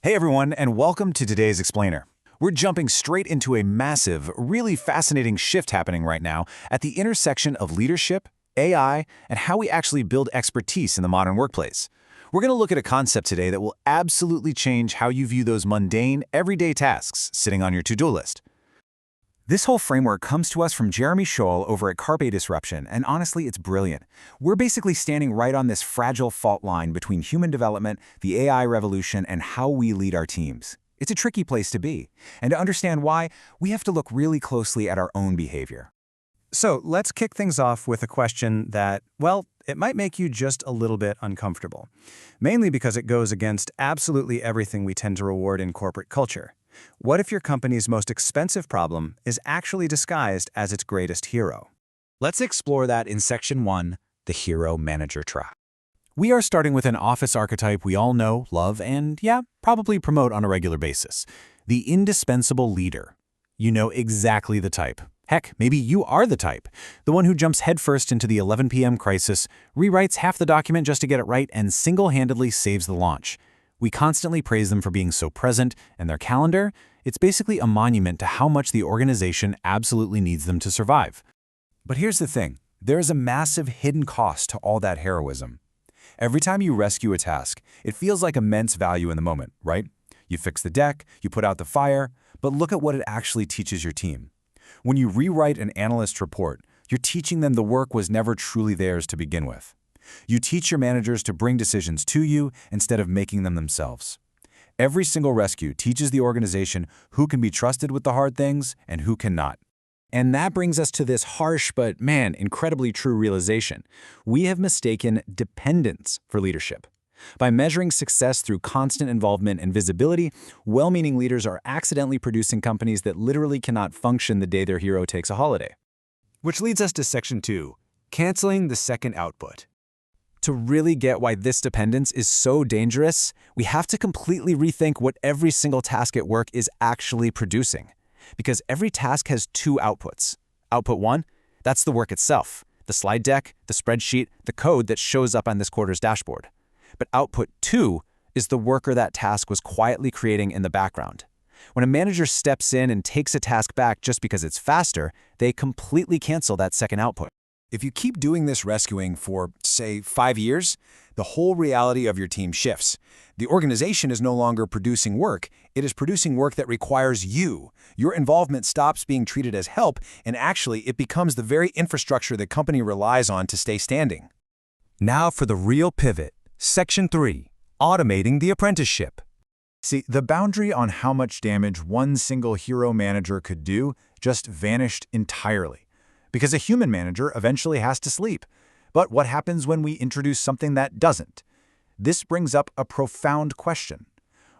Hey everyone, and welcome to today's Explainer. We're jumping straight into a massive, really fascinating shift happening right now at the intersection of leadership, AI, and how we actually build expertise in the modern workplace. We're going to look at a concept today that will absolutely change how you view those mundane, everyday tasks sitting on your to-do list. This whole framework comes to us from Jeremy Scholl over at Carpe Disruption, and honestly, it's brilliant. We're basically standing right on this fragile fault line between human development, the AI revolution, and how we lead our teams. It's a tricky place to be, and to understand why, we have to look really closely at our own behavior. So let's kick things off with a question that, well, it might make you just a little bit uncomfortable, mainly because it goes against absolutely everything we tend to reward in corporate culture. What if your company's most expensive problem is actually disguised as its greatest hero? Let's explore that in Section 1, the Hero Manager Trap. We are starting with an office archetype we all know, love, and probably promote on a regular basis. The indispensable leader. You know exactly the type. Heck, maybe you are the type. The one who jumps headfirst into the 11 p.m. crisis, rewrites half the document just to get it right, and single-handedly saves the launch. We constantly praise them for being so present, and their calendar, it's basically a monument to how much the organization absolutely needs them to survive. But here's the thing. There is a massive hidden cost to all that heroism. Every time you rescue a task, it feels like immense value in the moment, right? You fix the deck, you put out the fire, but look at what it actually teaches your team. When you rewrite an analyst's report, you're teaching them the work was never truly theirs to begin with. You teach your managers to bring decisions to you instead of making them themselves. Every single rescue teaches the organization who can be trusted with the hard things and who cannot. And that brings us to this harsh but, incredibly true realization. We have mistaken dependence for leadership. By measuring success through constant involvement and visibility, well-meaning leaders are accidentally producing companies that literally cannot function the day their hero takes a holiday. Which leads us to Section 2, canceling the second output. To really get why this dependence is so dangerous, we have to completely rethink what every single task at work is actually producing. Because every task has two outputs. Output 1, that's the work itself, the slide deck, the spreadsheet, the code that shows up on this quarter's dashboard. But output 2 is the worker that task was quietly creating in the background. When a manager steps in and takes a task back just because it's faster, they completely cancel that second output. If you keep doing this rescuing for, say, 5 years, the whole reality of your team shifts. The organization is no longer producing work, it is producing work that requires you. Your involvement stops being treated as help, and actually it becomes the very infrastructure the company relies on to stay standing. Now for the real pivot. Section 3, automating the apprenticeship. See, the boundary on how much damage one single hero manager could do just vanished entirely. Because a human manager eventually has to sleep. But what happens when we introduce something that doesn't? This brings up a profound question.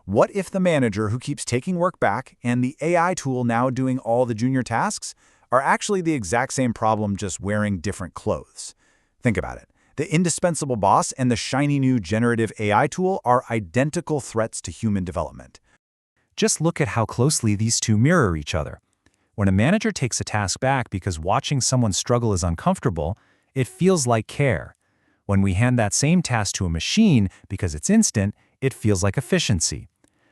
What if the manager who keeps taking work back and the AI tool now doing all the junior tasks are actually the exact same problem, just wearing different clothes? Think about it. The indispensable boss and the shiny new generative AI tool are identical threats to human development. Just look at how closely these two mirror each other. When a manager takes a task back because watching someone struggle is uncomfortable, it feels like care. When we hand that same task to a machine because it's instant, it feels like efficiency.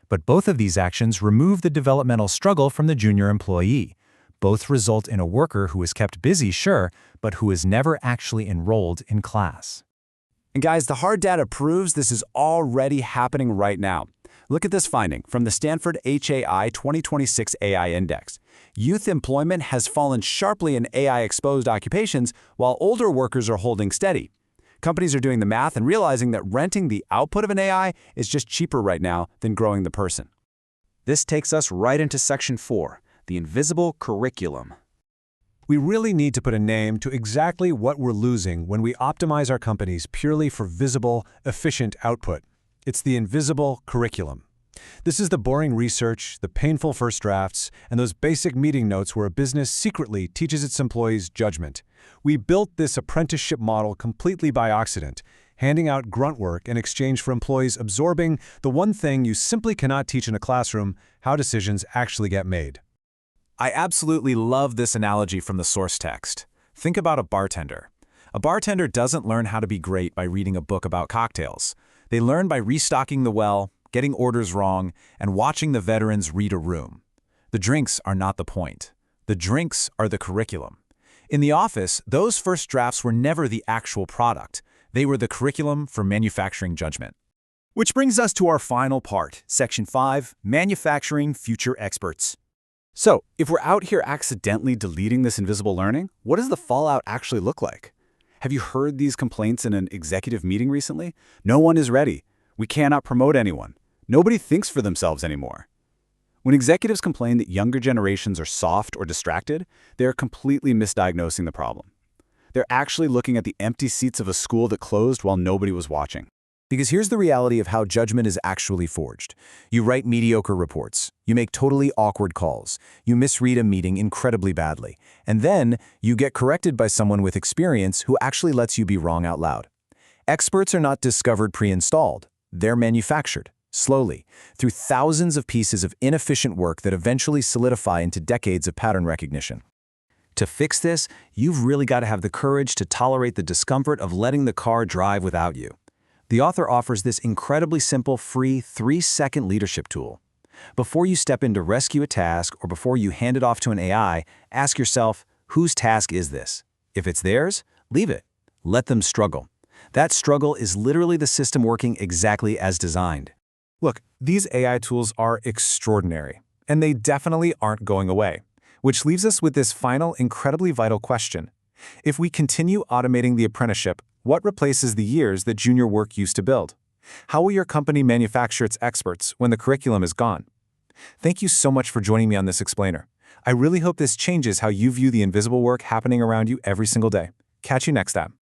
But both of these actions remove the developmental struggle from the junior employee. Both result in a worker who is kept busy, sure, but who is never actually enrolled in class. And guys, the hard data proves this is already happening right now. Look at this finding from the Stanford HAI 2026 AI Index. Youth employment has fallen sharply in AI-exposed occupations, while older workers are holding steady. Companies are doing the math and realizing that renting the output of an AI is just cheaper right now than growing the person. This takes us right into Section 4, the invisible curriculum. We really need to put a name to exactly what we're losing when we optimize our companies purely for visible, efficient output. It's the invisible curriculum. This is the boring research, the painful first drafts, and those basic meeting notes where a business secretly teaches its employees judgment. We built this apprenticeship model completely by accident, handing out grunt work in exchange for employees absorbing the one thing you simply cannot teach in a classroom: how decisions actually get made. I absolutely love this analogy from the source text. Think about a bartender. A bartender doesn't learn how to be great by reading a book about cocktails. They learn by restocking the well, getting orders wrong, and watching the veterans read a room. The drinks are not the point. The drinks are the curriculum. In the office, those first drafts were never the actual product. They were the curriculum for manufacturing judgment. Which brings us to our final part, Section 5, Manufacturing Future Experts. So, if we're out here accidentally deleting this invisible learning, what does the fallout actually look like? Have you heard these complaints in an executive meeting recently? No one is ready. We cannot promote anyone. Nobody thinks for themselves anymore. When executives complain that younger generations are soft or distracted, they are completely misdiagnosing the problem. They're actually looking at the empty seats of a school that closed while nobody was watching. Because here's the reality of how judgment is actually forged. You write mediocre reports. You make totally awkward calls. You misread a meeting incredibly badly. And then you get corrected by someone with experience who actually lets you be wrong out loud. Experts are not discovered pre-installed. They're manufactured, slowly, through thousands of pieces of inefficient work that eventually solidify into decades of pattern recognition. To fix this, you've really got to have the courage to tolerate the discomfort of letting the car drive without you. The author offers this incredibly simple, free 3-second leadership tool. Before you step in to rescue a task or before you hand it off to an AI, ask yourself, whose task is this? If it's theirs, leave it. Let them struggle. That struggle is literally the system working exactly as designed. Look, these AI tools are extraordinary, and they definitely aren't going away, which leaves us with this final, incredibly vital question. If we continue automating the apprenticeship, what replaces the years that junior work used to build? How will your company manufacture its experts when the curriculum is gone? Thank you so much for joining me on this explainer. I really hope this changes how you view the invisible work happening around you every single day. Catch you next time.